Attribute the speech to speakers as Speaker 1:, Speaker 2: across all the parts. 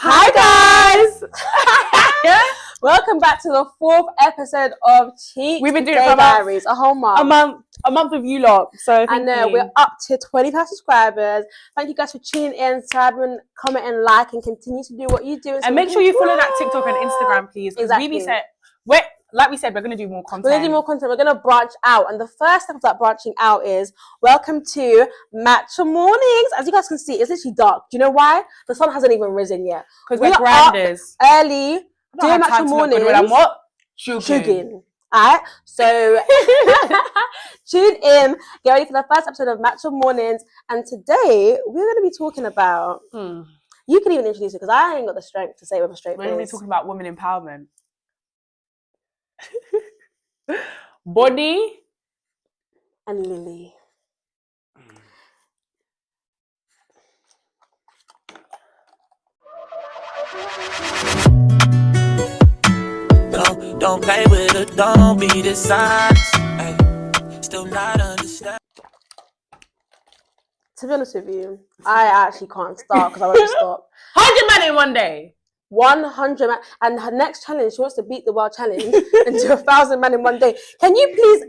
Speaker 1: Hi guys! Welcome back to the 4th episode of Cheatday.
Speaker 2: We've been doing it for
Speaker 1: Diaries, a whole month.
Speaker 2: A month of you lot. So thank you.
Speaker 1: We're up to 25 subscribers. Thank you guys for tuning in, subscribing, commenting, liking, continue to do what you do.
Speaker 2: And make sure you follow that TikTok and Instagram, please.
Speaker 1: Exactly.
Speaker 2: Like we said, we're going to do more content.
Speaker 1: We're going to do more content. We're going to branch out. And the first step of that branching out is welcome to Matcha Mornings. As you guys can see, it's literally dark. Do you know why? The sun hasn't even risen yet.
Speaker 2: Because we're granders.
Speaker 1: Early, doing Matcha Mornings.
Speaker 2: And what?
Speaker 1: Shugin. Alright, so tune in, get ready for the first episode of Matcha Mornings. And today, we're going to be talking about... You can even introduce it because I ain't got the strength to say it with a straight face.
Speaker 2: We're going to be talking about women empowerment. Body
Speaker 1: and Lily.
Speaker 3: Don't play with it, don't be dishonest. Still not understand.
Speaker 1: To be honest with you, I actually can't start because I want to stop.
Speaker 2: 100 men in one day.
Speaker 1: 100 men, and her next challenge, she wants to beat the world challenge and do 1,000 men in one day. Can you please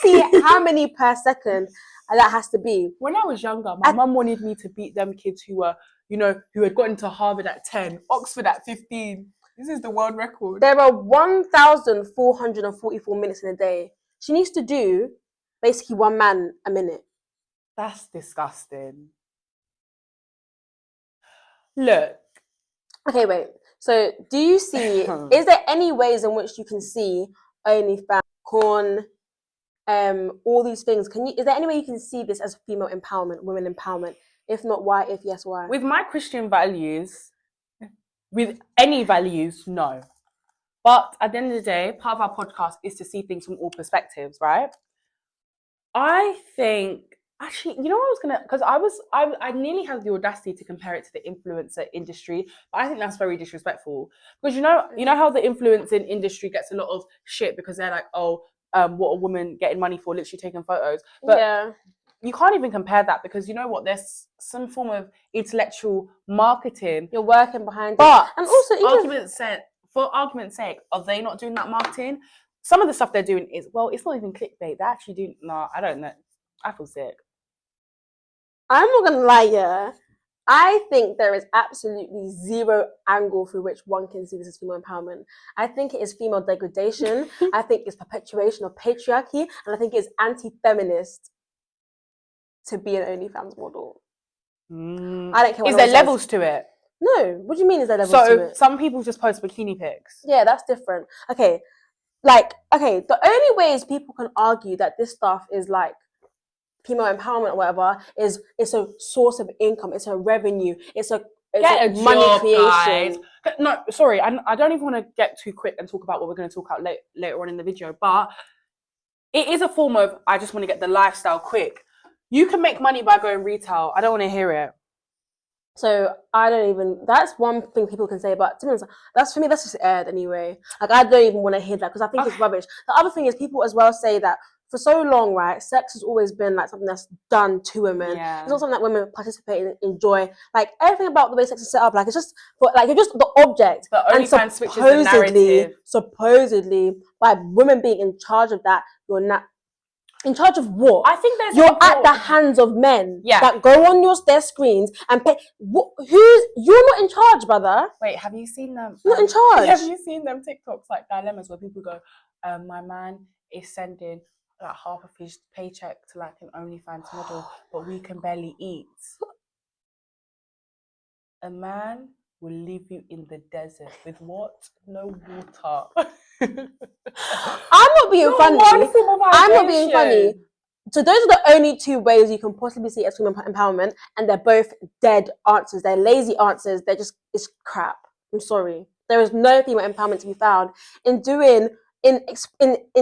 Speaker 1: see how many per second that has to be?
Speaker 2: When I was younger, my mum wanted me to beat them kids who were, who had gotten to Harvard at 10, Oxford at 15. This is the world record.
Speaker 1: There are 1,444 minutes in a day. She needs to do basically one man a minute.
Speaker 2: That's disgusting. Look.
Speaker 1: Okay, wait. So, do you see? Is there any ways in which you can see OnlyFans, corn, all these things? Is there any way you can see this as female empowerment, women empowerment? If not, why? If yes, why?
Speaker 2: With my Christian values, with any values, no. But at the end of the day, part of our podcast is to see things from all perspectives, right? I think. Actually, you know what I was gonna, because I nearly had the audacity to compare it to the influencer industry, but I think that's very disrespectful. Because you know how the influencing industry gets a lot of shit because they're like, what a woman getting money for, literally taking photos. But yeah, you can't even compare that because you know what? There's some form of intellectual marketing.
Speaker 1: You're working behind
Speaker 2: but
Speaker 1: it. And also,
Speaker 2: for argument's sake, are they not doing that marketing? Some of the stuff they're doing is, well, it's not even clickbait. They're actually doing, I don't know. I feel sick.
Speaker 1: I'm not going to lie here. I think there is absolutely zero angle through which one can see this as female empowerment. I think it is female degradation. I think it's perpetuation of patriarchy. And I think it's anti-feminist to be an OnlyFans model. I don't care.
Speaker 2: Is there levels to it?
Speaker 1: No. What do you mean is there levels to it?
Speaker 2: So some people just post bikini pics.
Speaker 1: Yeah, that's different. Okay. The only ways people can argue that this stuff is like female empowerment or whatever is it's a source of income, it's a revenue, it's a money creation.
Speaker 2: Guys. No, sorry, I don't even want to get too quick and talk about what we're going to talk about later on in the video, but it is a form of, I just want to get the lifestyle quick. You can make money by going retail. I don't want to hear it.
Speaker 1: So that's one thing people can say, but to be honest, that's just aired anyway. Like, I don't even want to hear that because I think it's rubbish. The other thing is people as well say that for so long, right, sex has always been like something that's done to women. Yeah. It's not something that women participate in, enjoy. Like, everything about the way sex is set up, like, it's just, you're just the object.
Speaker 2: But OnlyFans switches the narrative.
Speaker 1: Supposedly, by women being in charge of that, you're not. In charge of what?
Speaker 2: I think
Speaker 1: you're at the hands of men that go on their screens and pay. You're not in charge, brother.
Speaker 2: Wait, have you seen them?
Speaker 1: Not in charge.
Speaker 2: Have you seen them TikToks like dilemmas where people go, my man is sending like half of his paycheck to like an OnlyFans model, but we can barely eat. A man will leave you in the desert with what? No water.
Speaker 1: I'm not being funny. I'm not being funny. So those are the only two ways you can possibly see as female empowerment, and they're both dead answers. They're lazy answers. It's crap. I'm sorry. There is no female empowerment to be found in doing. In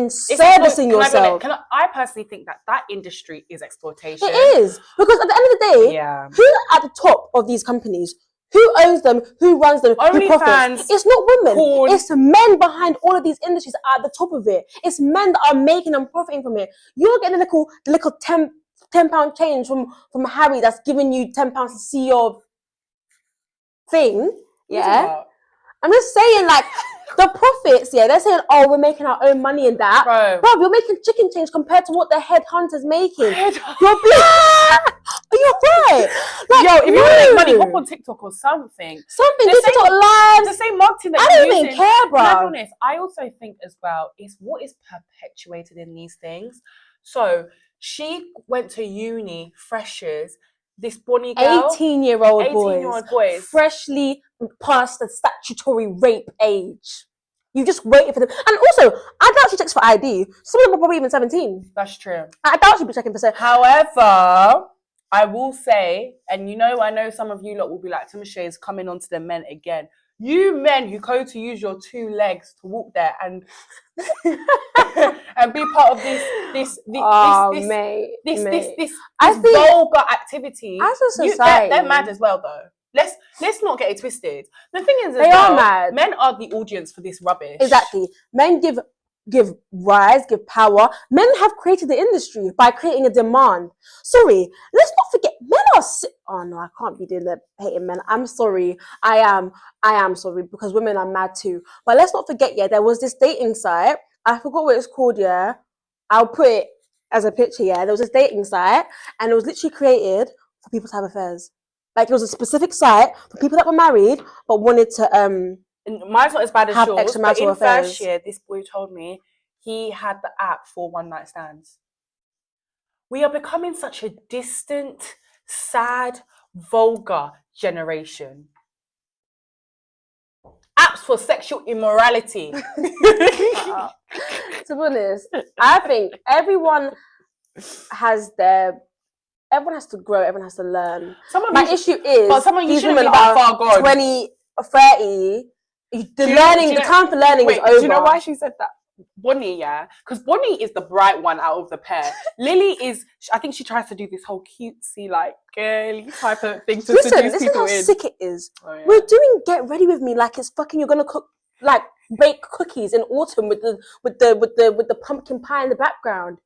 Speaker 1: servicing yourself.
Speaker 2: I personally think that industry is exploitation.
Speaker 1: It is. Because at the end of the day, who's at the top of these companies? Who owns them? Who runs them? Who profits? It's not women. Porn. It's men behind all of these industries at the top of it. It's men that are making and profiting from it. You're getting a little £10 change from Harry that's giving you £10 to see your thing. Yeah. I'm just saying, like, the profits, yeah, they're saying, oh, we're making our own money in that. Bro, you're making chicken change compared to what the headhunter's making. You're right. Like,
Speaker 2: yo, if you want to make money, hop on TikTok or something.
Speaker 1: Something, TikTok lives.
Speaker 2: The same marketing that
Speaker 1: I don't even care, bro.
Speaker 2: To be honest, I also think as well, is what is perpetuated in these things. So, she went to uni, freshers, this Bonnie girl.
Speaker 1: 18-year-old boys. Freshly past the statutory rape age. You just waited for them. And also, I doubt she checks for ID. Some of them are probably even 17.
Speaker 2: That's true.
Speaker 1: I doubt she'll be checking for sex.
Speaker 2: However, I will say, and I know some of you lot will be like, Timothy is coming on to the men again. You men who go to use your 2 legs to walk there and and be part of this vulgar activity.
Speaker 1: As a society,
Speaker 2: they're mad as well, though. Let's not get it twisted. The thing is,
Speaker 1: they are mad.
Speaker 2: Men are the audience for this rubbish.
Speaker 1: Exactly. Men give rise, give power. Men have created the industry by creating a demand. Sorry, let's not forget, men are oh no, I can't be doing the hating men. I'm sorry. I am sorry, because women are mad too. But let's not forget, yeah, there was this dating site. I forgot what it's called, yeah. I'll put it as a picture, yeah. There was this dating site, and it was literally created for people to have affairs. Like, it was a specific site for people that were married but wanted to
Speaker 2: mine's not as bad as yours, but in
Speaker 1: affairs.
Speaker 2: First year, this boy told me he had the app for one-night stands. We are becoming such a distant, sad, vulgar generation. Apps for sexual immorality.
Speaker 1: To be honest, I think everyone has to grow, everyone has to learn. My issue is,
Speaker 2: but some of you
Speaker 1: these
Speaker 2: shouldn't
Speaker 1: women
Speaker 2: be that
Speaker 1: are
Speaker 2: far gone.
Speaker 1: 20, 30. The time for learning is over.
Speaker 2: Do you know why she said that? Bonnie, yeah? Because Bonnie is the bright one out of the pair. Lily is, I think she tries to do this whole cutesy, like, girly type of thing to seduce people in.
Speaker 1: Listen how sick it is.
Speaker 2: Oh, yeah.
Speaker 1: We're doing Get Ready With Me like it's fucking, you're gonna cook, like, bake cookies in autumn with the pumpkin pie in the background.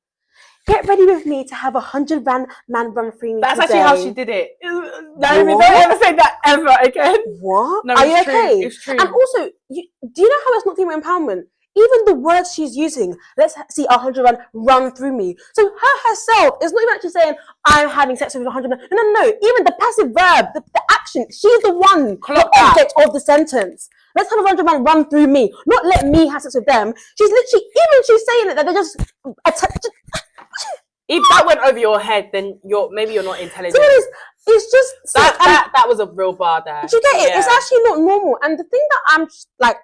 Speaker 1: Get ready with me to have 100 man run through me.
Speaker 2: That's
Speaker 1: today.
Speaker 2: actually how she did it. Don't ever say that ever again.
Speaker 1: What?
Speaker 2: No,
Speaker 1: are you okay?
Speaker 2: It's true.
Speaker 1: And also, do you know how it's not female empowerment? Even the words she's using, let's see 100 run through me. So her herself is not even actually saying, I'm having sex with 100 men. No. Even the passive verb, the action, she's the one, the object of the sentence. Let's have 100 men run through me. Not let me have sex with them. She's literally, even she's saying it, that they're just...
Speaker 2: If that went over your head, then maybe you're not intelligent.
Speaker 1: It's just
Speaker 2: that was a real bar there.
Speaker 1: Do you get it? Yeah. It's actually not normal. And the thing that I'm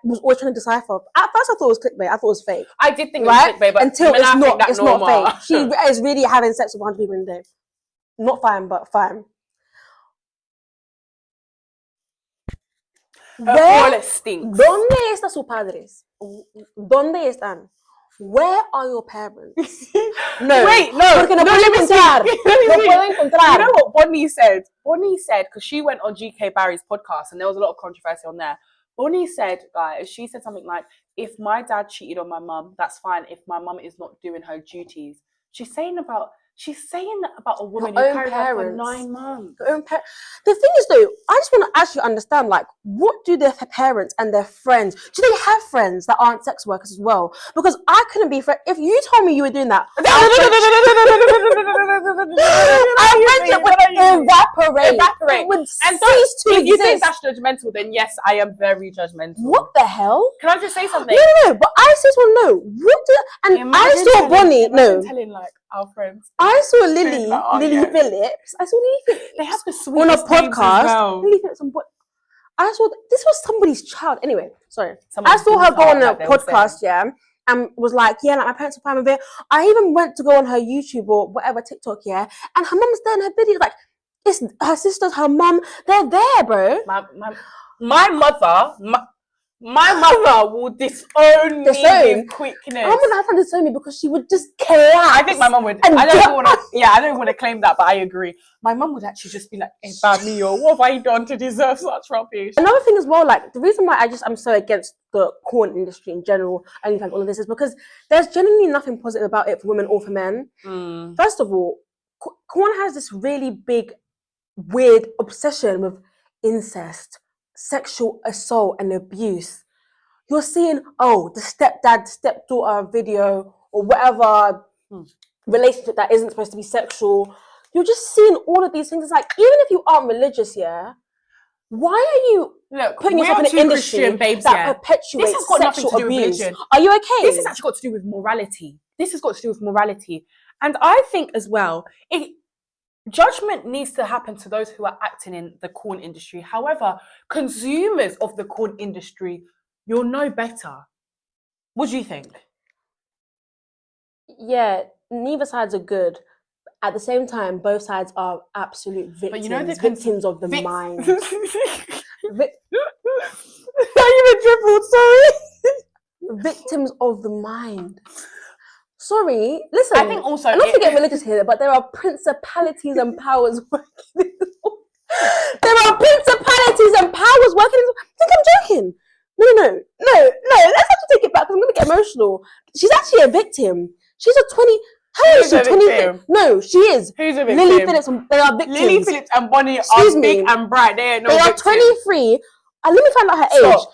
Speaker 1: was always trying to decipher. At first, I thought it was clickbait. I thought it was fake.
Speaker 2: I did think it was clickbait, but
Speaker 1: until it's not fake. She is really having sex with 100 people in a day. Not fine, but fine.
Speaker 2: Where stinks.
Speaker 1: ¿Dónde están sus padres? ¿Dónde están? Where are your parents?
Speaker 2: No. Wait, no.
Speaker 1: Porque no pueden encontrar. No pueden encontrar.
Speaker 2: You know what Bonnie said? Bonnie said, because she went on GK Barry's podcast and there was a lot of controversy on there. Bonnie said, guys, she said something like, if my dad cheated on my mum, that's fine. If my mum is not doing her duties. She's saying that about a woman who carried her for 9 months.
Speaker 1: The thing is, though, I just want to actually understand, like, what do their parents and their friends, do they have friends that aren't sex workers as well? Because I couldn't be if you told me you were doing that, our friendship would evaporate. It would cease to exist.
Speaker 2: If you think that's judgmental, then yes, I am very judgmental.
Speaker 1: What the hell?
Speaker 2: Can I just say something?
Speaker 1: No, but I said, well, no. I saw Bonnie,
Speaker 2: telling, like, our friends.
Speaker 1: I saw Lily Phillips. I saw Lily Phillips.
Speaker 2: They have the sweetest
Speaker 1: on a podcast.
Speaker 2: Well.
Speaker 1: Lily Phillips I saw this was somebody's child. Anyway, sorry. I saw her go on a podcast, and was like, like my parents are fine with it. I even went to go on her YouTube or whatever TikTok, and her mum's there in her video, like it's her sisters, her mum, they're there, bro.
Speaker 2: My mother will disown me with quickness.
Speaker 1: I'm gonna have to disown me because she would just collapse.
Speaker 2: I think my mum would. I don't want to claim that, but I agree. My mum would actually just be like, "Hey, Bammy, what have I done to deserve such rubbish?"
Speaker 1: Another thing as well, like the reason why I'm so against the porn industry in general, and all of this is because there's genuinely nothing positive about it for women or for men. First of all, porn has this really big, weird obsession with incest, sexual assault and abuse. You're seeing, the stepdad, stepdaughter video or whatever relationship that isn't supposed to be sexual. You're just seeing all of these things. It's like, even if you aren't religious, why are you putting yourself in an industry
Speaker 2: Christian babes,
Speaker 1: that perpetuates
Speaker 2: this has got nothing
Speaker 1: sexual
Speaker 2: to do with
Speaker 1: abuse?
Speaker 2: religion.
Speaker 1: Are you okay?
Speaker 2: This has actually got to do with morality. And I think as well, judgment needs to happen to those who are acting in the corn industry. However, consumers of the corn industry, you'll know better. What do you think?
Speaker 1: Yeah, neither sides are good. At the same time, both sides are absolute victims.
Speaker 2: But you know
Speaker 1: victims of the mind.
Speaker 2: Are you been dribbled? Sorry.
Speaker 1: Victims of the mind. Sorry, listen.
Speaker 2: I think also,
Speaker 1: not to get religious here, but there are principalities and powers working. There are principalities and powers working. I think I'm joking. No. Let's have to take it back because I'm going to get emotional. She's actually a victim. She's a 20. How old is she? 20. No, she is.
Speaker 2: Who's a victim?
Speaker 1: Lily Phillips. They are victims.
Speaker 2: Lily Phillips and Bonnie are big and bright. They ain't no victims.
Speaker 1: They are 23. And let me find out her age.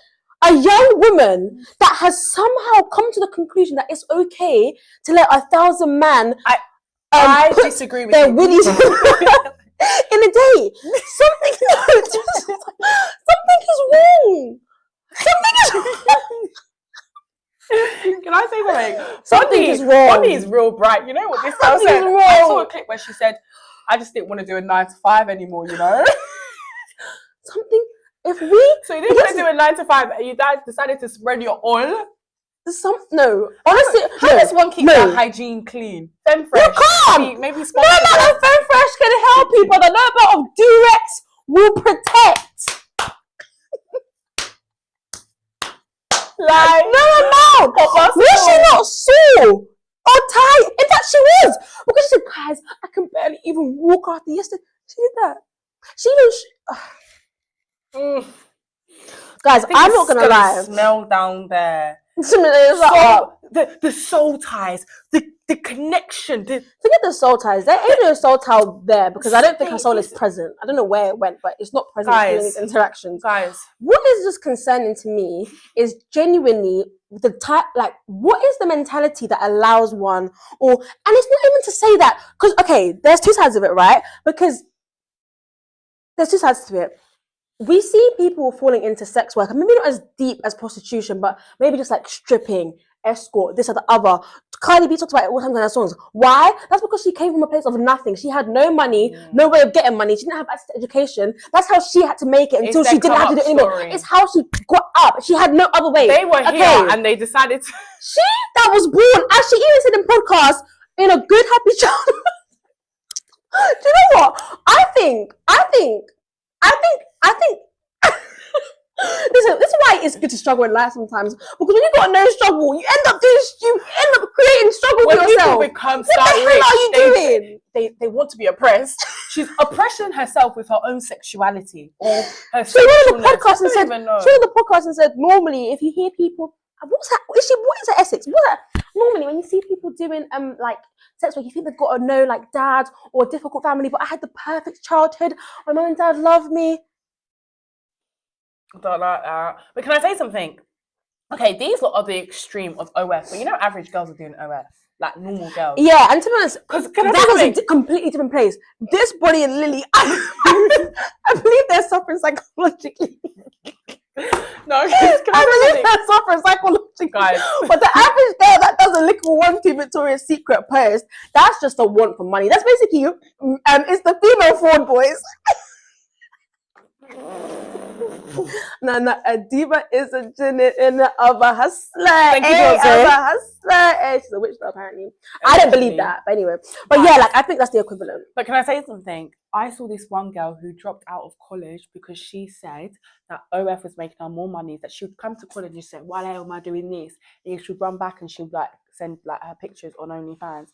Speaker 1: A young woman that has somehow come to the conclusion that it's okay to let 1,000 men
Speaker 2: I disagree with
Speaker 1: their
Speaker 2: you.
Speaker 1: willies in a day. Something is wrong. Something is wrong.
Speaker 2: Can I say something?
Speaker 1: Something is wrong.
Speaker 2: Bonnie is real bright. You know what this girl said? I saw a clip where she said, I just didn't want to do a 9 to 5 anymore, you know? So you didn't want to do a 9 to 5 and you guys decided to spread your oil?
Speaker 1: No. Honestly,
Speaker 2: how does one keep their hygiene clean? Femme Fresh.
Speaker 1: You can't.
Speaker 2: Maybe
Speaker 1: no amount of Femme Fresh can help people. The no amount of Durex will protect.
Speaker 2: Like,
Speaker 1: no amount. Was she not sore or tired? In fact, she was. Because she said, guys, I can barely even walk after yesterday. She did that. Guys, I'm not going to lie.
Speaker 2: Smell down there. The soul ties, the connection.
Speaker 1: Forget the soul ties. There ain't no soul tie there because I don't think her soul is present. I don't know where it went, but it's not present in these interactions.
Speaker 2: Guys,
Speaker 1: what is just concerning to me is genuinely the type, like, what is the mentality that allows one, and it's not even to say that, because, okay, there's two sides of it, right? Because there's two sides to it. We see people falling into sex work, and maybe not as deep as prostitution, but maybe just like stripping, escort, this or the other. Cardi B talks about it all the time in her songs. Why? That's because she came from a place of nothing. She had no money, no way of getting money. She didn't have access to education. That's how she had to make it until she didn't have to do it anymore. It's how she got up. She had no other way.
Speaker 2: They were here and they decided to...
Speaker 1: She that was born, as she even said in podcasts, in a good, happy childhood. Do you know what? I think listen, this is why it's good to struggle in life sometimes. Because when you got no struggle, you end up creating struggle for yourself.
Speaker 2: When people
Speaker 1: what the hell are you doing?
Speaker 2: They want to be oppressed. She's oppressing herself with her own sexuality or her
Speaker 1: She went on the podcast and said, normally if you hear people, what is her Essex? Normally when you see people doing like sex work, you think they've got to know like dad or a difficult family, but I had the perfect childhood. My mum and dad loved me.
Speaker 2: I don't like that. But can I say something? Okay, these lot are the extreme of OF, but you know average girls are doing OF, like normal girls.
Speaker 1: Yeah, and to be honest, because that was a completely different place. This Bonnie and Lily, I believe they're suffering psychologically.
Speaker 2: No,
Speaker 1: I believe they're suffering psychologically.
Speaker 2: Guys.
Speaker 1: But the average girl that does a little 1-2 Victoria's Secret post, that's just a want for money. That's basically it's the female fraud boys. No, a diva is a genie in the of a hustler.
Speaker 2: Thank you, Beyonce.
Speaker 1: Of a hustler. She's a witch, apparently. I don't believe that, but anyway. But yeah, like I think that's the equivalent.
Speaker 2: But can I say something? I saw this one girl who dropped out of college because she said that OF was making her more money, that she would come to college and say, why am I doing this? And she would run back and she would like send like her pictures on OnlyFans.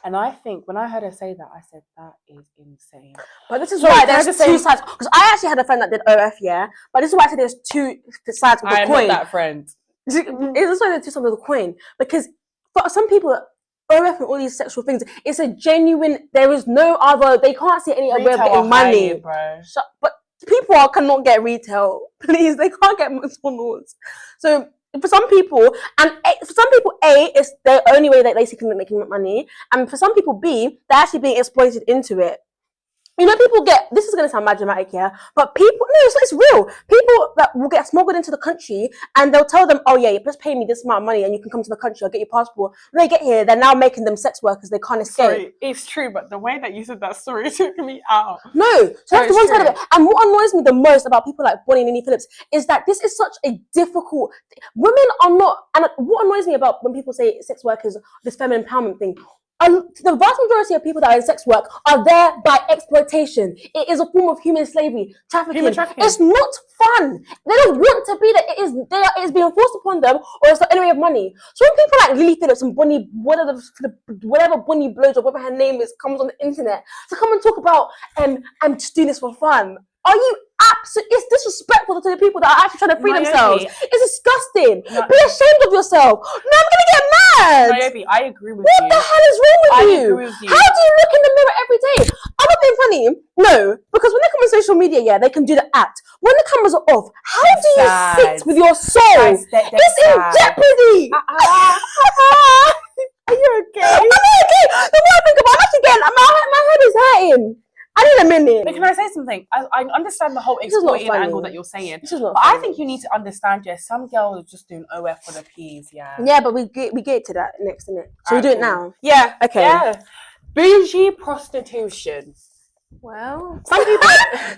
Speaker 2: And I think when I heard her say that, I said, that is insane.
Speaker 1: But this is why there's two sides. Because I actually had a friend that did OF, yeah. But this is why I said there's two sides of the coin.
Speaker 2: I am not that friend.
Speaker 1: It's why there's two sides of the coin. Because for some people, OF and all these sexual things, it's a genuine, there is no other, they can't see any other way of getting money.
Speaker 2: Bro.
Speaker 1: But cannot get retail. Please, they can't get McDonald's. So for some people, A, it's the only way that they can make money, and for some people, B, they're actually being exploited into it. You know, people get, this is going to sound mad dramatic here, but it's real. People that will get smuggled into the country and they'll tell them, oh yeah, you just pay me this amount of money and you can come to the country, I'll get your passport. When they get here, they're now making them sex workers, they can't escape.
Speaker 2: Sorry, it's true, but the way that you said that story took me out.
Speaker 1: No, so that's the one side of it. And what annoys me the most about people like Bonnie and Nini Phillips is that this is such a difficult, women are not, and what annoys me about when people say sex work is this feminine empowerment thing, the vast majority of people that are in sex work are there by exploitation. It is a form of human slavery, trafficking. It's not fun. They don't want to be there. It is being forced upon them, or it's the only way of money. So when people like Lily Phillips and Bonnie, whatever Bonnie Blows or whatever her name is, comes on the internet to come and talk about, I'm just doing this for fun. Are you absolutely? It's disrespectful to the people that are actually trying to free themselves. It's disgusting. Be ashamed of yourself. No, I'm gonna get mad.
Speaker 2: Naomi, I agree with
Speaker 1: you. What the hell is wrong with you?
Speaker 2: Agree with you?
Speaker 1: How do you look in the mirror every day? I'm not being funny. No, because when they come on social media, yeah, they can do the act. When the cameras are off, how do you sit with your soul? It's in jeopardy.
Speaker 2: Are you okay?
Speaker 1: I'm not okay. The more I think about it, again, my head is hurting. I need a minute.
Speaker 2: But can I say something? I understand the whole exploiting angle that you're saying. But I think you need to understand, some girls are just doing OF for the P's,
Speaker 1: Yeah, but we get to that next, innit? So we do it now?
Speaker 2: Yeah.
Speaker 1: Okay.
Speaker 2: Yeah. Bougie prostitution.
Speaker 1: Well, some people...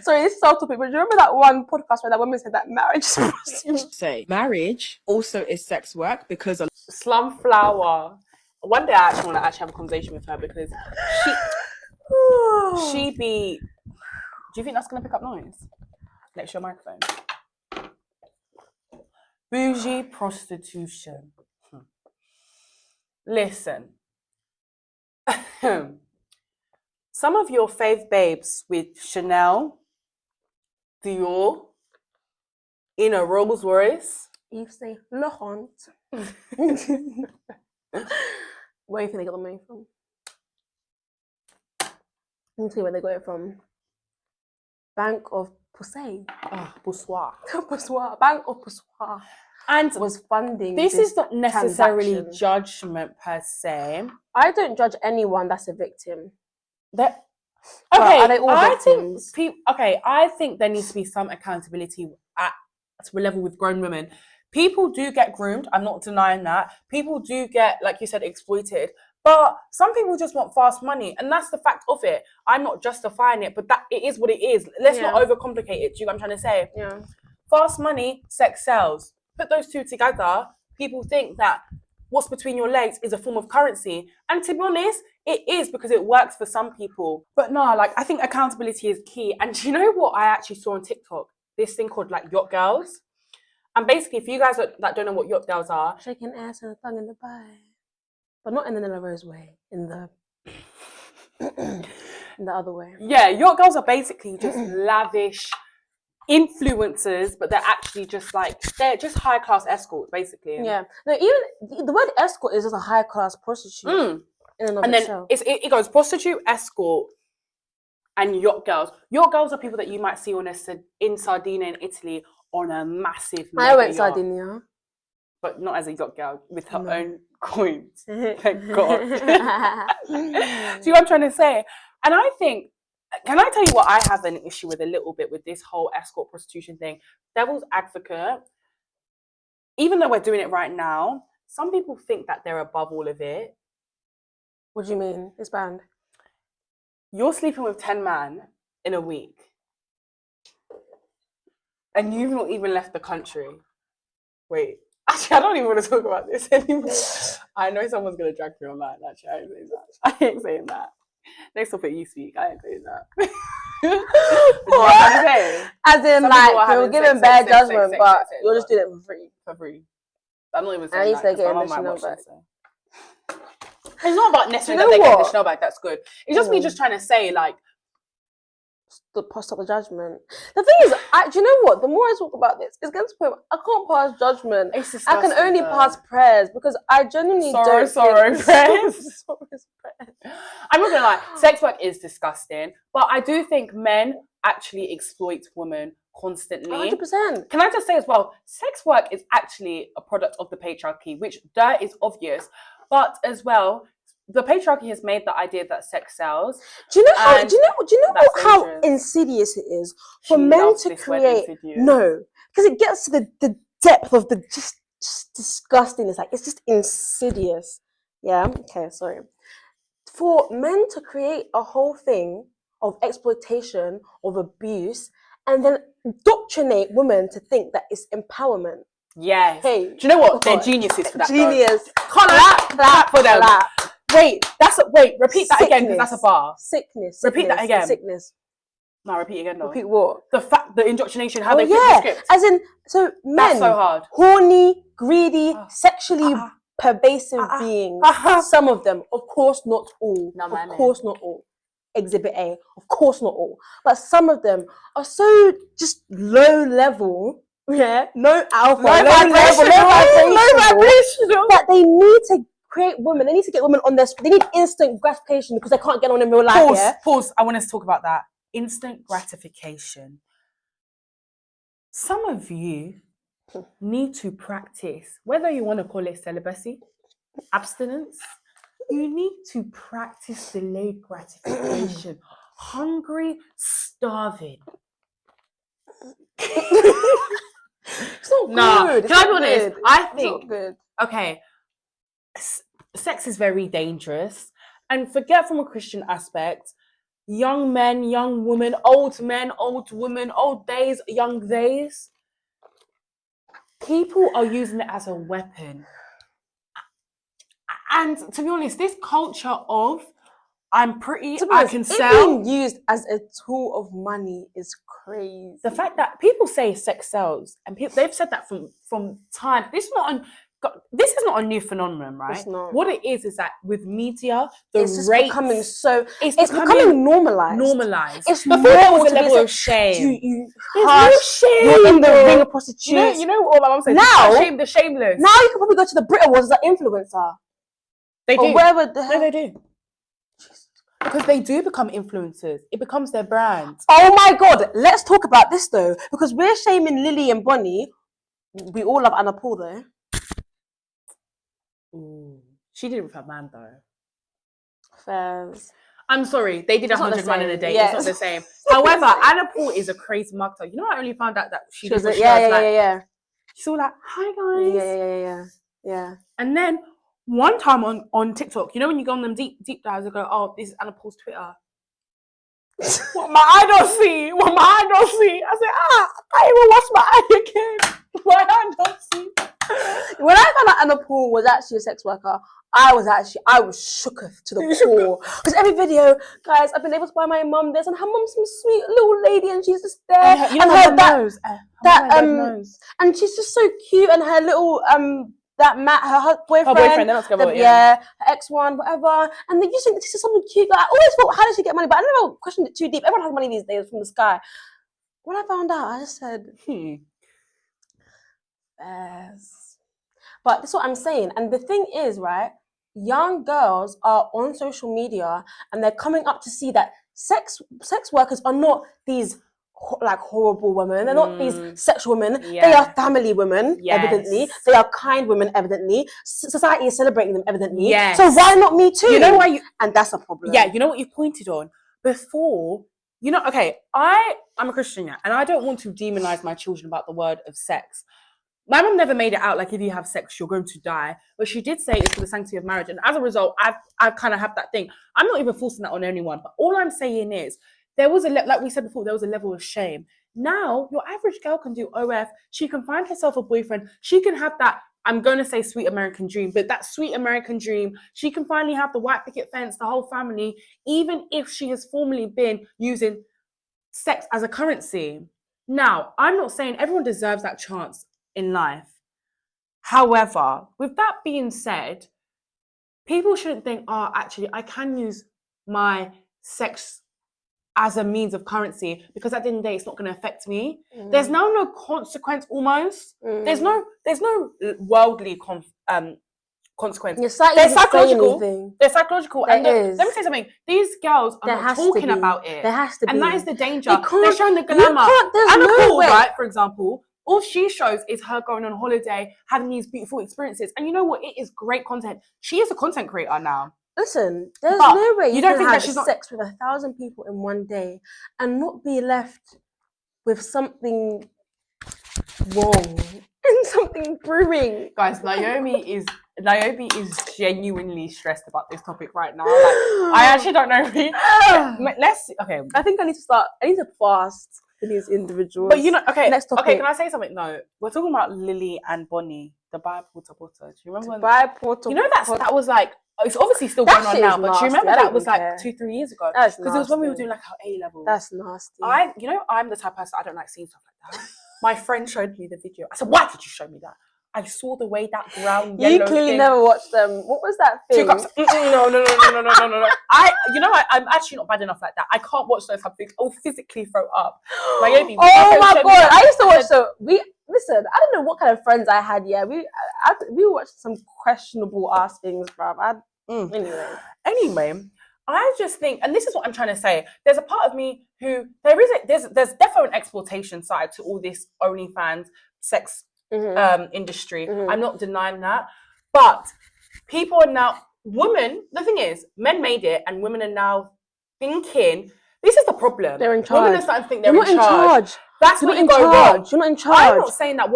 Speaker 1: Sorry, this is off topic, but do you remember that one podcast where that woman said that marriage is prostitution?
Speaker 4: Say, marriage also is sex work because...
Speaker 2: Slumflower. One day I actually want to have a conversation with her because she be... Do you think that's going to pick up noise? Next to your microphone. Bougie prostitution. Listen. Some of your fave babes with Chanel, Dior, in a Rolls Royce.
Speaker 1: Yves Saint Laurent. Where do you think they got the money from? Let me tell you where they got it from. Bank of Poussin.
Speaker 2: Boursois.
Speaker 1: Bank of Poussin.
Speaker 2: And
Speaker 1: was funding
Speaker 2: this is not necessarily judgment per se.
Speaker 1: I don't judge anyone that's a victim.
Speaker 2: Okay,
Speaker 1: are they all victims?
Speaker 2: I think there needs to be some accountability at a level with grown women. People do get groomed. I'm not denying that. People do get, like you said, exploited. But some people just want fast money, and that's the fact of it. I'm not justifying it, but that it is what it is. Let's not overcomplicate it. Do you know what I'm trying to say?
Speaker 1: Yeah.
Speaker 2: Fast money, sex sells. Put those two together, people think that what's between your legs is a form of currency. And to be honest, it is because it works for some people. But no, I think accountability is key. And do you know what I actually saw on TikTok? This thing called yacht girls. And basically, for you guys that don't know what yacht girls are,
Speaker 1: shaking ass and a tongue in the pie. But not in the Nella Rose way, in the other way.
Speaker 2: Yeah, yacht girls are basically just lavish influencers, but they're actually just they're just high class escorts, basically.
Speaker 1: Yeah. No, even the word escort is just a high class prostitute. In and of itself.
Speaker 2: Then it goes prostitute, escort, and yacht girls. Yacht girls are people that you might see in Sardinia in Italy on a massive.
Speaker 1: I went Sardinia,
Speaker 2: but not as a yacht girl with her own coins. Thank God. See what I'm trying to say? And I think. Can I tell you what I have an issue with a little bit with this whole escort prostitution thing? Devil's advocate, even though we're doing it right now, some people think that they're above all of it.
Speaker 1: What do you mean? It's banned.
Speaker 2: You're sleeping with 10 men in a week. And you've not even left the country. Wait. Actually, I don't even want to talk about this anymore. I know someone's going to drag me online. Actually, I ain't saying that. Next topic you speak, I ain't saying that. What I'm trying to say?
Speaker 1: As in, you're giving bad judgment, but you're just doing it for free.
Speaker 2: For free. I'm not even saying that.
Speaker 1: At least they're getting the Chanel bag.
Speaker 2: It's not about necessarily that they're getting the Chanel bag, that's good. It's just me just trying to say,
Speaker 1: stop the judgment. The thing is, do you know what? The more I talk about this, it's getting to the point where I can't pass judgment.
Speaker 2: It's
Speaker 1: I can
Speaker 2: disgusting,
Speaker 1: only
Speaker 2: though.
Speaker 1: pass prayers because I genuinely
Speaker 2: Sorry,
Speaker 1: don't
Speaker 2: prayers.
Speaker 1: prayers.
Speaker 2: I'm not gonna lie, sex work is disgusting, but I do think men actually exploit women constantly.
Speaker 1: 100%.
Speaker 2: Can I just say as well, sex work is actually a product of the patriarchy, which that is obvious, but as well, the patriarchy has made the idea that sex sells.
Speaker 1: Do you know how? Do you know
Speaker 2: that's
Speaker 1: how
Speaker 2: dangerous.
Speaker 1: insidious it is for
Speaker 2: She
Speaker 1: men
Speaker 2: loves
Speaker 1: to
Speaker 2: this word
Speaker 1: create?
Speaker 2: insidious.
Speaker 1: No, because it gets to the depth of the just disgusting. It's like it's just insidious. Yeah. Okay. Sorry. For men to create a whole thing of exploitation, of abuse, and then indoctrinate women to think that it's empowerment.
Speaker 2: Yes.
Speaker 1: Hey,
Speaker 2: do you know what? They're
Speaker 1: God.
Speaker 2: geniuses for that.
Speaker 1: Genius.
Speaker 2: Clap for them.
Speaker 1: Clap.
Speaker 2: Wait, repeat that again because that's a bar.
Speaker 1: Sickness.
Speaker 2: Repeat that again.
Speaker 1: Sickness.
Speaker 2: No, repeat again though.
Speaker 1: Repeat what?
Speaker 2: The indoctrination, how they flip the script.
Speaker 1: As in, so men,
Speaker 2: That's so hard.
Speaker 1: horny, greedy, sexually pervasive beings. Some of them, of course, not all.
Speaker 2: No,
Speaker 1: of course, not all. Exhibit A, of course, not all. But some of them are so just low level. Yeah, no alpha, low vibration, that they need to create women. They need to get women on their. They need instant gratification because they can't get on in real life.
Speaker 2: Pause. I want us to talk about that. Instant gratification. Some of you need to practice, whether you want to call it celibacy, abstinence. You need to practice delayed gratification. Hungry, starving.
Speaker 1: It's not good.
Speaker 2: Can I be honest? I think,
Speaker 1: it's not good.
Speaker 2: Okay, sex is very dangerous. And forget from a Christian aspect, young men, young women, old women, old days, young days. People are using it as a weapon. And to be honest, this culture of I can sell.
Speaker 1: Being used as a tool of money is crazy.
Speaker 2: The fact that people say sex sells, and they've said that from time. This is not a new phenomenon, right?
Speaker 1: It's not.
Speaker 2: What it is that with media,
Speaker 1: it's becoming normalized.
Speaker 2: Normalized.
Speaker 1: It's
Speaker 2: before there was a level of shame.
Speaker 1: You're in the ring of prostitutes.
Speaker 2: You know what my mum said?
Speaker 1: Now,
Speaker 2: shame the shameless.
Speaker 1: Now you can probably go to the Brit Awards as an influencer.
Speaker 2: They do.
Speaker 1: Or wherever the hell.
Speaker 2: No, they do. Because they do become influencers. It becomes their brand.
Speaker 1: Oh my God. Let's talk about this though. Because we're shaming Lily and Bonnie. We all love Anna Paul though.
Speaker 2: Ooh. She did it with her man though.
Speaker 1: Fairs.
Speaker 2: I'm sorry. They did 100 man in a day.
Speaker 1: Yes.
Speaker 2: It's not the same. However, Anna Paul is a crazy marketer. You know, I only found out that she was
Speaker 1: yeah.
Speaker 2: She's all like, hi guys.
Speaker 1: Yeah.
Speaker 2: And then one time on TikTok, you know when you go on them deep dives, they go, oh, this is Anna Paul's Twitter. What my eye don't see. I said, I can't even watch my eye again. My eye don't see.
Speaker 1: When I found out Anna Paul was actually a sex worker, I was shooketh to the core. Because every video, guys, I've been able to buy my mum this, and her mum's some sweet little lady, and she's just there. And she's just so cute, and her little that Matt, her boyfriend,
Speaker 2: they're not together,
Speaker 1: her ex-one, whatever. And they just think this is something cute. Like, I always thought, how does she get money? But I never questioned it too deep. Everyone has money these days from the sky. When I found out, I just said, yes. But that's what I'm saying. And the thing is, right, young girls are on social media and they're coming up to see that sex workers are not these like horrible women. They're not these sexual women.
Speaker 2: Yeah.
Speaker 1: They are family women,
Speaker 2: Yes.
Speaker 1: evidently. They are kind women, evidently. Society is celebrating them, evidently.
Speaker 2: Yes.
Speaker 1: So why not me too?
Speaker 2: You know why
Speaker 1: and that's a problem.
Speaker 2: Yeah, you know what you pointed on? Before, you know, okay, I'm a Christian, yeah, and I don't want to demonize my children about the word of sex. My mum never made it out like if you have sex, you're going to die. But she did say it's for the sanctity of marriage. And as a result, I've kind of have that thing. I'm not even forcing that on anyone. But all I'm saying is, there was like we said before, there was a level of shame. Now, your average girl can do OF. She can find herself a boyfriend. She can have that, I'm going to say sweet American dream, but that sweet American dream, she can finally have the white picket fence, the whole family, even if she has formerly been using sex as a currency. Now, I'm not saying everyone deserves that chance in life. However, with that being said, people shouldn't think, oh, actually, I can use my sex as a means of currency, because at the end of the day, it's not going to affect me. There's now no consequence almost. There's no worldly consequence. They're psychological. They're psychological. And let me say something. These girls are not talking about it.
Speaker 1: There has to be.
Speaker 2: And that is the danger. They're showing the glamour. Anna Paul, right, for example, all she shows is her going on holiday, having these beautiful experiences. And you know what? It is great content. She is a content creator now.
Speaker 1: Listen, there's no way you can have sex with 1,000 people in one day and not be left with something wrong and something brewing.
Speaker 2: Guys, Naomi is genuinely stressed about this topic right now. Like, I actually don't know. Okay.
Speaker 1: I think I need to fast for these individuals.
Speaker 2: But you know, okay.
Speaker 1: Next topic.
Speaker 2: Okay, can I say something? No, we're talking about Lily and Bonnie, the Dubai Porta Porta. Do you remember?
Speaker 1: You
Speaker 2: know that was like. It's obviously still going on now, but do you remember that was like 2-3 years ago? Because it was when we were doing like our A levels.
Speaker 1: That's nasty.
Speaker 2: I'm the type of person, I don't like seeing stuff like that. My friend showed me the video. I said, "Why did you show me that?" I saw the way that brown yellow.
Speaker 1: You clearly never watched them. What was that thing?
Speaker 2: 2 cups. No. I'm actually not bad enough like that. I can't watch those type of things. I'll physically throw up.
Speaker 1: Oh my god! I used to watch Listen, I don't know what kind of friends I had. Yeah, we watched some questionable ass things, bruv.
Speaker 2: Anyway, I just think, and this is what I'm trying to say. There's a part of me who there's definitely an exploitation side to all this OnlyFans sex industry. I'm not denying that, but people are now the thing is, men made it, and women are now thinking this is the problem.
Speaker 1: They're in charge.
Speaker 2: Women are starting to think they're in charge. That's what you go wrong.
Speaker 1: You're not in charge.
Speaker 2: I'm not saying that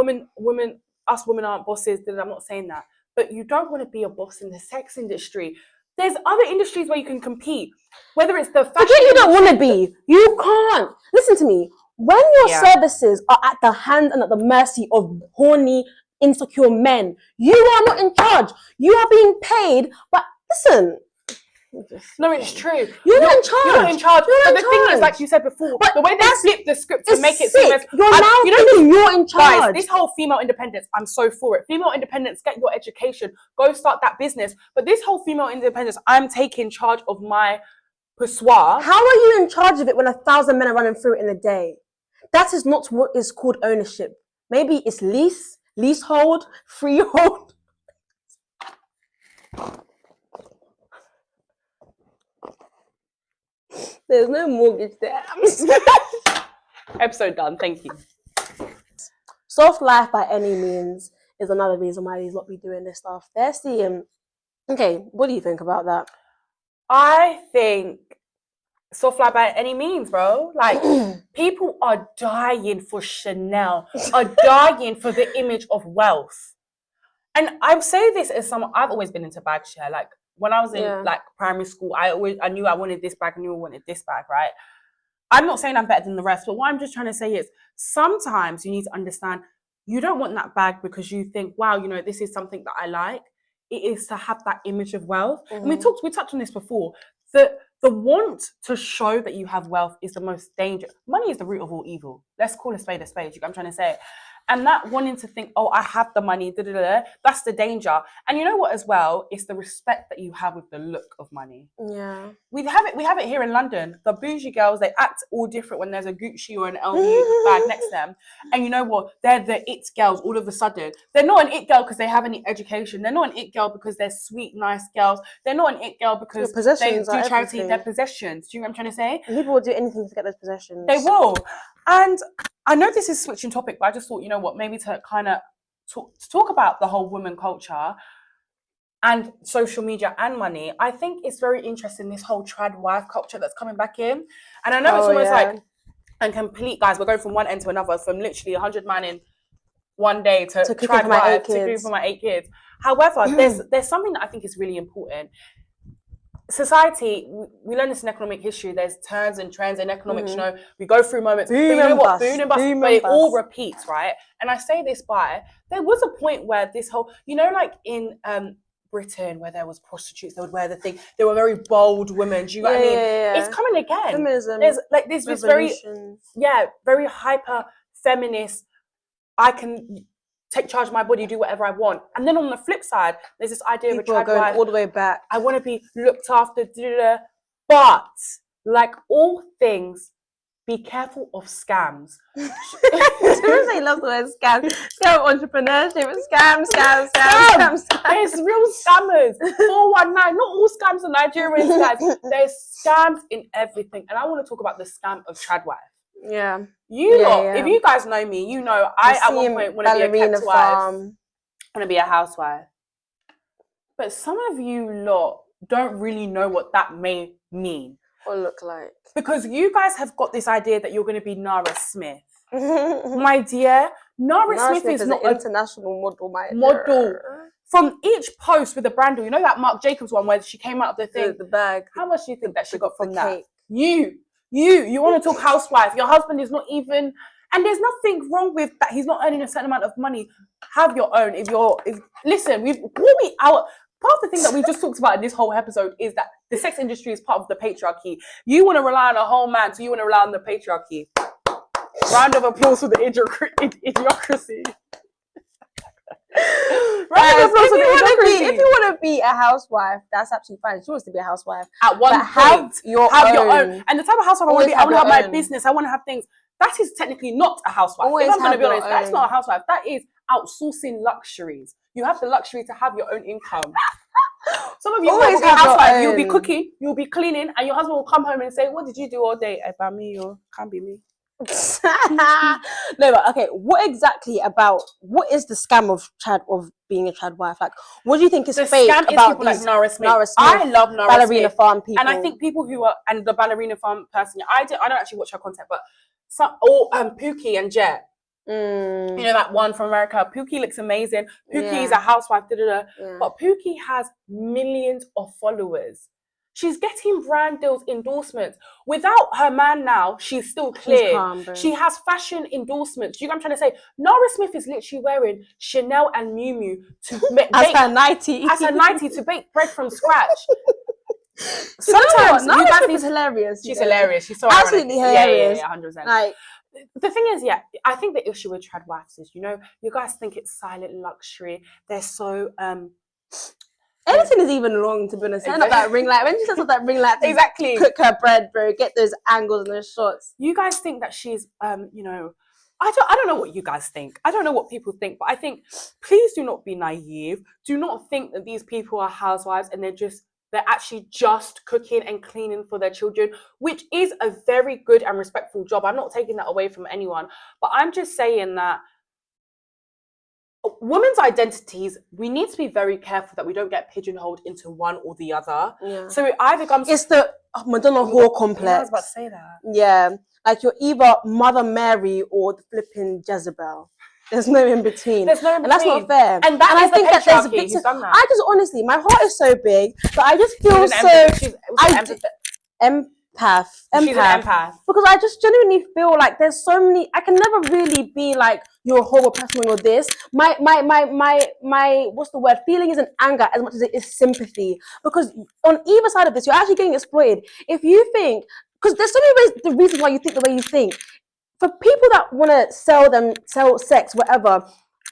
Speaker 2: us women aren't bosses. I'm not saying that. But you don't want to be a boss in the sex industry. There's other industries where you can compete. Whether it's the fashion
Speaker 1: you don't want to be. You can't. Listen to me. When your services are at the hand and at the mercy of horny, insecure men, you are not in charge. You are being paid. But listen.
Speaker 2: No, it's true.
Speaker 1: You're not in charge.
Speaker 2: You're not in charge. But the thing is, like you said before, the way they flip the script to make it seem as
Speaker 1: you're in charge.
Speaker 2: Guys, this whole female independence, I'm so for it. Female independence, get your education, go start that business. But this whole female independence, I'm taking charge of my pissoir.
Speaker 1: How are you in charge of it when 1,000 men are running through it in a day? That is not what is called ownership. Maybe it's leasehold, freehold. There's no mortgage there.
Speaker 2: Episode done. Thank you.
Speaker 1: Soft life by any means is another reason why these lot be doing this stuff. They're seeing. Okay, what do you think about that?
Speaker 2: I think soft life by any means, bro. Like, people are dying for Chanel, are dying for the image of wealth. And I say this as someone, I've always been into bag share. Like, when I was in like primary school, I knew I wanted this bag, I knew I wanted this bag, right? I'm not saying I'm better than the rest, but what I'm just trying to say is sometimes you need to understand you don't want that bag because you think, wow, this is something that I like. It is to have that image of wealth. And we touched on this before. The want to show that you have wealth is the most dangerous. Money is the root of all evil. Let's call a spade a spade. You know what I'm trying to say? And that wanting to think, oh, I have the money, that's the danger. And you know what as well? It's the respect that you have with the look of money.
Speaker 1: Yeah.
Speaker 2: We have it here in London. The bougie girls, they act all different when there's a Gucci or an LV bag next to them. And you know what? They're the it girls all of a sudden. They're not an it girl because they have any education. They're not an it girl because they're sweet, nice girls. They're not an it girl because they do charity. Their possessions. Do you know what I'm trying to say?
Speaker 1: And people will do anything to get those possessions.
Speaker 2: They will. And I know this is switching topic, but I just thought, you know what, maybe to kind of talk about the whole woman culture and social media and money. I think it's very interesting, this whole trad wife culture that's coming back in. And I know it's almost like and complete, guys, we're going from one end to another, from literally 100 man in one day to trad wife to cooking for my 8 kids. However, there's something that I think is really important. Society, we learn this in economic history. There's turns and trends in economics. We go through moments. Boom and bust, but it all repeats, right? And I say this there was a point where this whole, like in Britain, where there was prostitutes, they would wear the thing. They were very bold women. Do you know what I mean?
Speaker 1: Yeah.
Speaker 2: It's coming again.
Speaker 1: Feminism.
Speaker 2: There's like this very hyper feminist. I can take charge of my body, do whatever I want. And then on the flip side, there's this idea of a trad wife.
Speaker 1: All the way back.
Speaker 2: I want to be looked after, but like all things, be careful of scams.
Speaker 1: Seriously, love the word scam. Scam entrepreneurship. Scam.
Speaker 2: There's real scammers. 419. Not all scams are Nigerians, guys. There's scams in everything. And I want to talk about the scam of tradwife.
Speaker 1: Yeah.
Speaker 2: If you guys know me, you know I at one point want to be a kept wife. Want to be a housewife. But some of you lot don't really know what that may mean.
Speaker 1: Or look like.
Speaker 2: Because you guys have got this idea that you're going to be Nara Smith. My dear, Nara Smith is not
Speaker 1: an international model,
Speaker 2: model. From each post with the brandle, you know that Marc Jacobs one where she came out of the thing?
Speaker 1: The bag.
Speaker 2: How much do you think that she got from that?
Speaker 1: Cake.
Speaker 2: You want to talk housewife. Your husband is not even, and there's nothing wrong with that. He's not earning a certain amount of money. Have your own. Listen, part of the thing that we just talked about in this whole episode is that the sex industry is part of the patriarchy. You want to rely on a whole man, so you want to rely on the patriarchy. Round of applause for the idiocracy.
Speaker 1: If you want to be a housewife, that's absolutely fine. She wants to be a housewife.
Speaker 2: At one point, have your own. And the type of housewife I want to be, I want to have my business. I want to have things. That is technically not a housewife. If I'm going to be honest, that's not a housewife. That is outsourcing luxuries. You have the luxury to have your own income. Some of you will be a housewife. You'll be cooking, you'll be cleaning, and your husband will come home and say, "What did you do all day?" About me, or can't be me.
Speaker 1: No, but okay, what is the scam of being a trad wife? Like, what do you think is fake about these
Speaker 2: like Nara Smith? I love Nara
Speaker 1: ballerina
Speaker 2: Smith.
Speaker 1: farm people,
Speaker 2: and I think people who are and the ballerina farm person. I don't actually watch her content, but Pookie and Jet. You know that one from America. Pookie looks amazing. Pookie is a housewife, but Pookie has millions of followers. She's getting brand deals, endorsements. Without her man now, she's still clear.
Speaker 1: Calm,
Speaker 2: she has fashion endorsements. You know what I'm trying to say? Nara Smith is literally wearing Chanel and Miu Miu to
Speaker 1: as her nightie
Speaker 2: to bake bread from scratch.
Speaker 1: Sometimes Nara Smith is hilarious.
Speaker 2: She's hilarious. She's so
Speaker 1: absolutely hilarious.
Speaker 2: Yeah, 100%.
Speaker 1: Like,
Speaker 2: the thing is, I think the issue with trad wives is, you guys think it's silent luxury. They're so
Speaker 1: anything is even wrong, to be honest. Exactly. That ring light. When she says that ring light,
Speaker 2: exactly.
Speaker 1: Cook her bread, bro. Get those angles and those shots.
Speaker 2: You guys think that she's, I don't know what you guys think. I don't know what people think, but I think, please do not be naive. Do not think that these people are housewives and they're actually just cooking and cleaning for their children, which is a very good and respectful job. I'm not taking that away from anyone, but I'm just saying that women's identities, we need to be very careful that we don't get pigeonholed into one or the other. Yeah. So it either comes...
Speaker 1: It's the Madonna whore complex.
Speaker 2: I was about to say that.
Speaker 1: Yeah. Like you're either Mother Mary or the flipping Jezebel. There's no in between. And that's not fair.
Speaker 2: And I think that there's a big...
Speaker 1: I just honestly, my heart is so big that I just feel empath.
Speaker 2: She's an empath.
Speaker 1: Because I just genuinely feel like there's so many... I can never really be like, you're a horrible person when you're this. My what's the word? Feeling isn't anger as much as it is sympathy. Because on either side of this, you're actually getting exploited. If you think... Because there's so many ways, the reason why you think the way you think. For people that want to sell sex, whatever,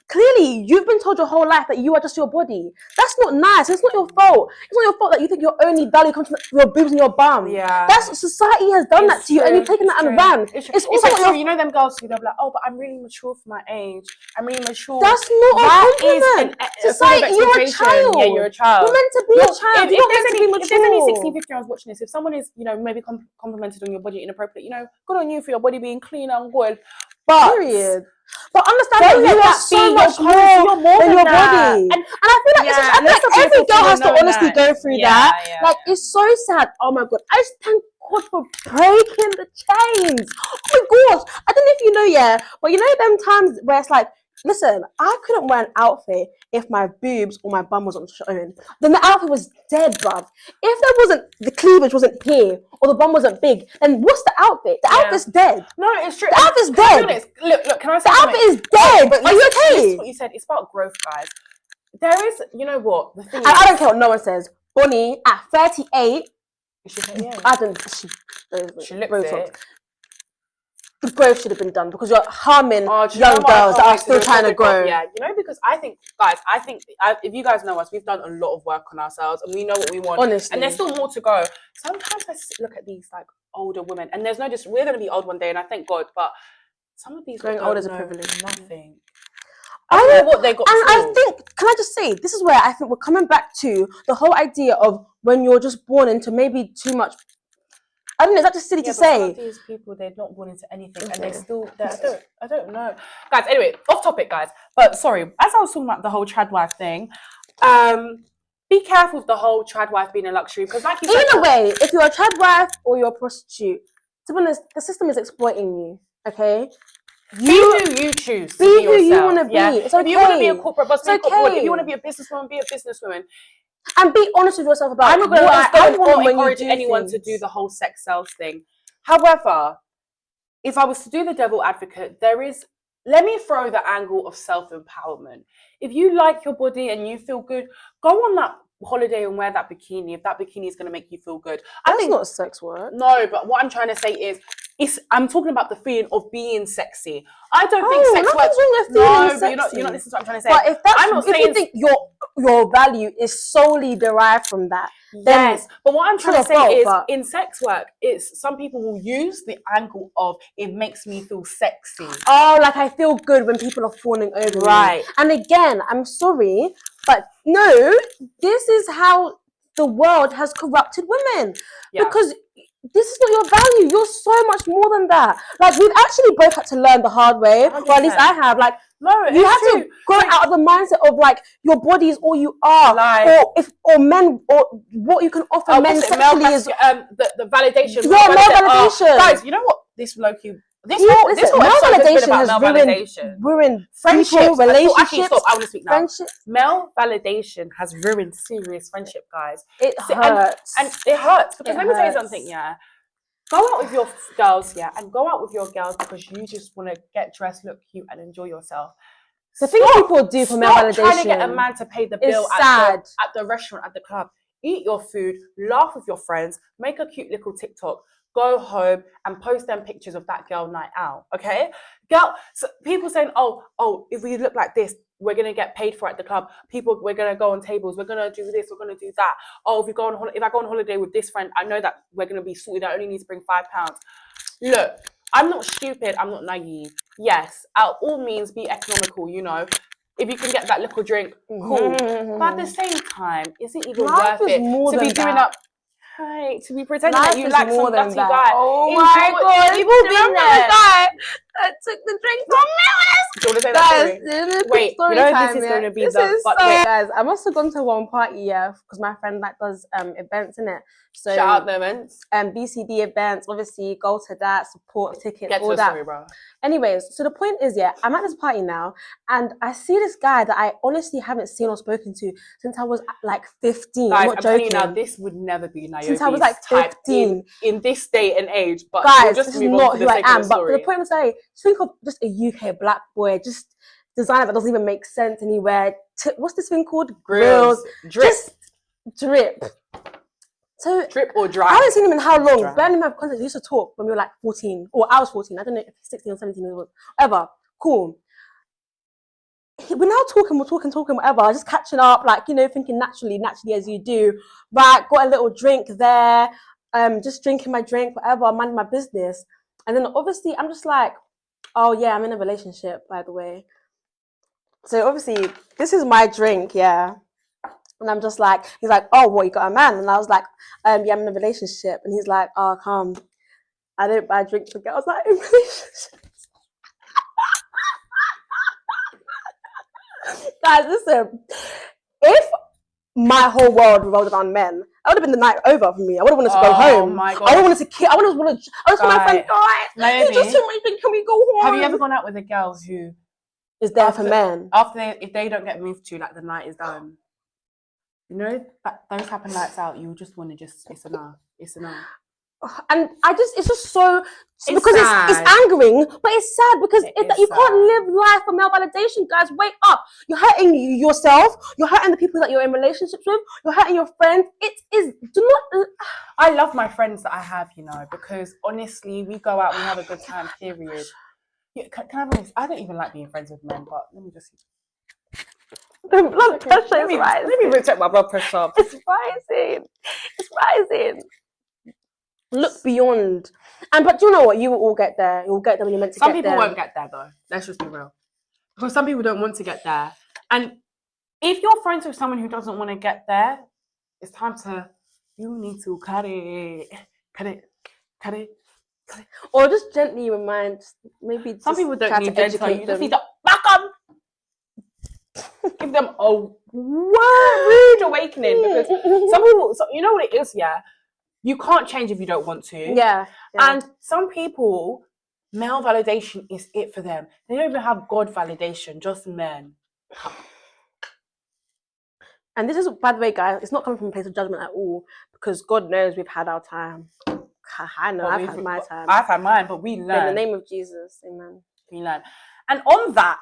Speaker 1: clearly you've been told your whole life that you are just your body. That's not nice. It's not your fault. It's not your fault that you think your only value comes from your boobs and your bum. Yeah. That's society has done that to you, and you've taken that and ran. It's also
Speaker 2: like, you know them girls who they're like, oh, but I'm really mature for my age. I'm really mature.
Speaker 1: That's not a compliment. Society, you're a child.
Speaker 2: Yeah, you're a child.
Speaker 1: You're meant to be a child.
Speaker 2: If there's any 16, 15-year-olds watching this, if someone is, maybe complimented on your body inappropriate, good on you for your body being clean and good. But
Speaker 1: period. But understand that you are so much more than your body. And I feel like every girl has to honestly go through that. Yeah. Like, it's so sad. Oh my God. I just thank God for breaking the chains. Oh my gosh. I don't know if you know, but them times where it's like, listen, I couldn't wear an outfit if my boobs or my bum wasn't showing. Then the outfit was dead, bruv. If the cleavage wasn't here or the bum wasn't big, then what's the outfit? The outfit's dead.
Speaker 2: No, it's true.
Speaker 1: The outfit's dead.
Speaker 2: Look, can I say
Speaker 1: the outfit is dead. Are you okay?
Speaker 2: This is what you said. It's about growth, guys. There is, you know what? The thing is,
Speaker 1: I don't care what no one says. Bonnie, at 38,
Speaker 2: she
Speaker 1: I don't. She
Speaker 2: looks it.
Speaker 1: the growth should have been done because you're harming
Speaker 2: Oh, do you know
Speaker 1: young
Speaker 2: what I
Speaker 1: girls
Speaker 2: can't
Speaker 1: that
Speaker 2: wait
Speaker 1: are
Speaker 2: to
Speaker 1: still
Speaker 2: do a
Speaker 1: trying to
Speaker 2: topic of?
Speaker 1: grow.
Speaker 2: Yeah, you know, because I think if you guys know us, we've done a lot of work on ourselves and we know what we want.
Speaker 1: Honestly.
Speaker 2: And there's still more to go. Sometimes I look at these like older women, and there's no just we're going to be old one day, and I thank God, but some of these
Speaker 1: Growing
Speaker 2: don't
Speaker 1: old is a
Speaker 2: know
Speaker 1: privilege.
Speaker 2: nothing. I don't know what they got.
Speaker 1: And
Speaker 2: through.
Speaker 1: I think, can I just say, this is where I think we're coming back to the whole idea of when you're just born into maybe too much. I don't know, is that just silly to
Speaker 2: but some
Speaker 1: say?
Speaker 2: of these people, they're not born into anything, and
Speaker 1: Okay.
Speaker 2: they still. I don't know, guys. Anyway, off topic, guys. But sorry, as I was talking about the whole trad wife thing, be careful with the whole trad wife being a luxury because, like you said,
Speaker 1: Either way, if you're a trad wife or you're a prostitute, to be honest, the system is exploiting you. Okay.
Speaker 2: Be who you choose to
Speaker 1: be
Speaker 2: be
Speaker 1: who you
Speaker 2: yourself.
Speaker 1: want to be.
Speaker 2: Yeah?
Speaker 1: It's okay.
Speaker 2: If you want to be a corporate boss, be a
Speaker 1: It's
Speaker 2: corporate.
Speaker 1: okay.
Speaker 2: If you want to be a businesswoman, be a businesswoman.
Speaker 1: And be honest with yourself about
Speaker 2: I'm not gonna lie,
Speaker 1: going
Speaker 2: I will
Speaker 1: on
Speaker 2: not
Speaker 1: when you
Speaker 2: encourage
Speaker 1: do
Speaker 2: anyone to
Speaker 1: things.
Speaker 2: do the whole sex sales thing. However, if I was to do the devil advocate, let me throw the angle of self-empowerment. If you like your body and you feel good, go on that holiday and wear that bikini if that bikini is going to make you feel good.
Speaker 1: That's not sex work.
Speaker 2: No, but what I'm trying to say is I'm talking about the feeling of being sexy. I don't think sex work.
Speaker 1: Nothing's wrong with feeling sexy.
Speaker 2: You're not listening to what I'm trying to say.
Speaker 1: But if you think your value is solely derived from that,
Speaker 2: yes, but what I'm trying to say is
Speaker 1: in
Speaker 2: sex work, some people will use the angle of it makes me feel sexy.
Speaker 1: Oh, like I feel good when people are fawning over me. And again, I'm sorry, but no, this is how the world has corrupted women.
Speaker 2: Yeah.
Speaker 1: Because this is not your value. You're so much more than that. Like, we've actually both had to learn the hard way,
Speaker 2: 100%.
Speaker 1: or at least I have. Like,
Speaker 2: no,
Speaker 1: you have to grow out of the mindset of like your body is all you are, or men, or what you can offer men sexually is
Speaker 2: the validation.
Speaker 1: Yeah, male validation.
Speaker 2: Guys, you know what? This low-key. This
Speaker 1: male
Speaker 2: validation
Speaker 1: has ruined
Speaker 2: friendships,
Speaker 1: relationships.
Speaker 2: Actually, stop. I want to speak now.
Speaker 1: Friendships.
Speaker 2: Male validation has ruined serious friendship, guys.
Speaker 1: It hurts.
Speaker 2: And it hurts because let me tell you something. Yeah, go out with your girls. Yeah, and go out with your girls because you just want to get dressed, look cute, and enjoy yourself.
Speaker 1: The thing people do for male validation,
Speaker 2: trying to get a man to pay the bill at the restaurant, at the club. Eat your food, laugh with your friends, make a cute little TikTok, go home and post them pictures of that girl night out. Okay, so people saying, oh, if we look like this, we're gonna get paid for it at the club. We're gonna go on tables. We're gonna do this. We're gonna do that. Oh, if I go on holiday with this friend, I know that we're gonna be sorted. I only need to bring £5. Look, I'm not stupid. I'm not naive. Yes, at all means, be economical. You know, if you can get that little drink, cool. But at the same time, is it even worth it to be doing up? Right, to be pretending that you like some dirty guy.
Speaker 1: Oh my God, you've all been there. Guy that took the drink from me.
Speaker 2: Do you want to say that story? Wait, you know this is going to be
Speaker 1: guys, I must have gone to one party, because my friend like does events in it. So
Speaker 2: shout out the events.
Speaker 1: BCD events, obviously go to that, support tickets,
Speaker 2: Get
Speaker 1: all
Speaker 2: to
Speaker 1: that.
Speaker 2: Story, bro.
Speaker 1: Anyways, so the point is, I'm at this party now, and I see this guy that I honestly haven't seen or spoken to since I was like 15.
Speaker 2: Guys,
Speaker 1: I'm not joking.
Speaker 2: telling you now, this would never be Niobe's
Speaker 1: since I was like 15
Speaker 2: in this day and age. But
Speaker 1: guys,
Speaker 2: just
Speaker 1: this is not who I am. But for the point of saying, think of just a UK black boy, just designer that doesn't even make sense anywhere. What's this thing called?
Speaker 2: Grills. Drip.
Speaker 1: Just drip. So
Speaker 2: drip or dry.
Speaker 1: I haven't seen him in how long? Barely have contact. We used to talk when we were like 14, or I was 14. I don't know if 16 or 17 or whatever. Cool. We're now talking, whatever, just catching up, like, thinking naturally as you do. Right, got a little drink there, just drinking my drink, whatever, minding my business. And then obviously I'm just like, oh yeah, I'm in a relationship, by the way. So obviously this is my drink, yeah. And I'm just like, he's like, oh, what, you got a man? And I was like, yeah, I'm in a relationship. And he's like, oh, come, I don't buy drinks for girls that are in relationships. Guys, listen, if my whole world revolved around men, that would have been the night over for me. I would have wanted to go home.
Speaker 2: Oh my God.
Speaker 1: I would have wanted to kill. I would have wanted to tell my friend, guys, you just too much drink, can we go home?
Speaker 2: Have you ever gone out with a girl who
Speaker 1: is there for men?
Speaker 2: If they don't get moved to, like, the night is done. You know, that those happen lights out, you just want to it's enough.
Speaker 1: and it's just so
Speaker 2: It's
Speaker 1: because it's
Speaker 2: sad.
Speaker 1: angering, but it's sad because
Speaker 2: It
Speaker 1: that
Speaker 2: is
Speaker 1: you can't
Speaker 2: sad.
Speaker 1: live life for male validation, guys. Wake up! You're hurting yourself. You're hurting the people that you're in relationships with. You're hurting your friends. It is. Do not.
Speaker 2: I love my friends that I have, you know, because honestly, we go out, we have a good time, period. Yeah, can I be honest? I don't even like being friends with men, but let me just...
Speaker 1: The blood pressure
Speaker 2: Let
Speaker 1: is rising.
Speaker 2: me check my blood pressure.
Speaker 1: It's rising. It's rising. Look beyond. But you know what? You will all get there. You'll get there when you're meant to
Speaker 2: Some
Speaker 1: get
Speaker 2: people
Speaker 1: there.
Speaker 2: won't get there, though. Let's just be real. Because some people don't want to get there. And if you're friends with someone who doesn't want to get there, it's time to... You need to cut it. Cut it. Cut it.
Speaker 1: Or just gently remind, maybe
Speaker 2: Some
Speaker 1: just
Speaker 2: people don't
Speaker 1: try
Speaker 2: need
Speaker 1: to
Speaker 2: gentle.
Speaker 1: educate
Speaker 2: You just
Speaker 1: them.
Speaker 2: need to back up. Give them a rude awakening. Because some people, you know what it is, yeah? You can't change if you don't want to.
Speaker 1: Yeah.
Speaker 2: And some people, male validation is it for them. They don't even have God validation, just men.
Speaker 1: And this is, by the way, guys, it's not coming from a place of judgment at all, because God knows we've had our time. I know I've had my time.
Speaker 2: I've had mine, but we learn.
Speaker 1: In the name of Jesus, amen.
Speaker 2: We learn. And on that,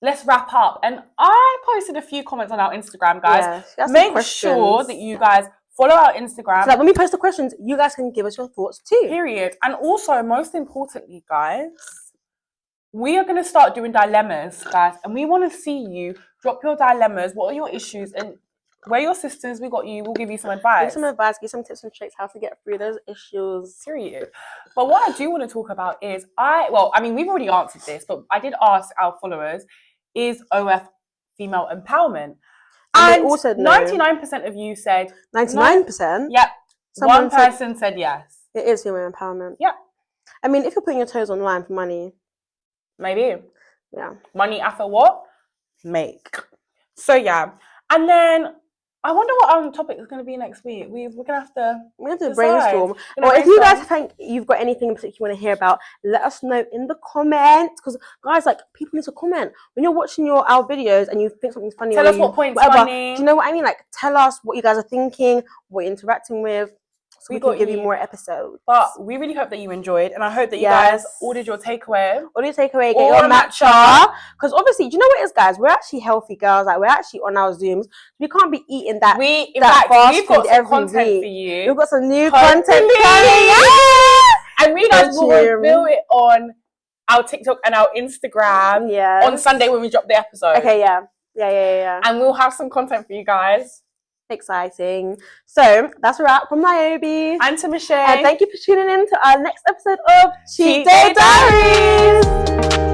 Speaker 2: let's wrap up. And I posted a few comments on our Instagram, guys.
Speaker 1: Yeah,
Speaker 2: make sure that you guys follow our Instagram.
Speaker 1: So that when we post the questions, you guys can give us your thoughts too.
Speaker 2: Period. And also, most importantly, guys, we are going to start doing dilemmas, guys. And we want to see you drop your dilemmas. What are your issues? And we're your sisters. We got you. We'll give you some advice.
Speaker 1: Give some advice, give some tips and tricks how to get through those issues.
Speaker 2: Period. But what I do want to talk about is, we've already answered this, but I did ask our followers, is OF female empowerment? And also 99% of you said
Speaker 1: 99%?
Speaker 2: Yep. One person said yes.
Speaker 1: It is female empowerment.
Speaker 2: Yeah.
Speaker 1: I mean, if you're putting your toes online for money.
Speaker 2: Maybe.
Speaker 1: Yeah.
Speaker 2: Money after what? Make. So yeah. And then I wonder what our topic is going to be next week. We're going to have to
Speaker 1: brainstorm. Or if you guys think you've got anything in particular you want to hear about, let us know in the comments. Because guys, like, people need to comment when you're watching our videos and you think something's funny.
Speaker 2: Tell us what point's funny.
Speaker 1: Do you know what I mean? Like, tell us what you guys are thinking, what you're interacting with. So we can give you more episodes.
Speaker 2: But we really hope that you enjoyed, and I hope that you guys ordered your takeaway.
Speaker 1: Get your matcha. Because obviously, do you know what it is, guys? We're actually healthy girls. Like, we're actually on our Zooms. We can't be eating that. We've got some content for you. We've got some new content coming.
Speaker 2: And we guys will reveal it on our TikTok and our Instagram on Sunday when we drop the episode.
Speaker 1: Okay, yeah. And
Speaker 2: we'll have some content for you guys.
Speaker 1: Exciting. So that's a wrap from Niobe
Speaker 2: and to Michelle.
Speaker 1: And thank you for tuning in to our next episode of Cheat Day Diaries.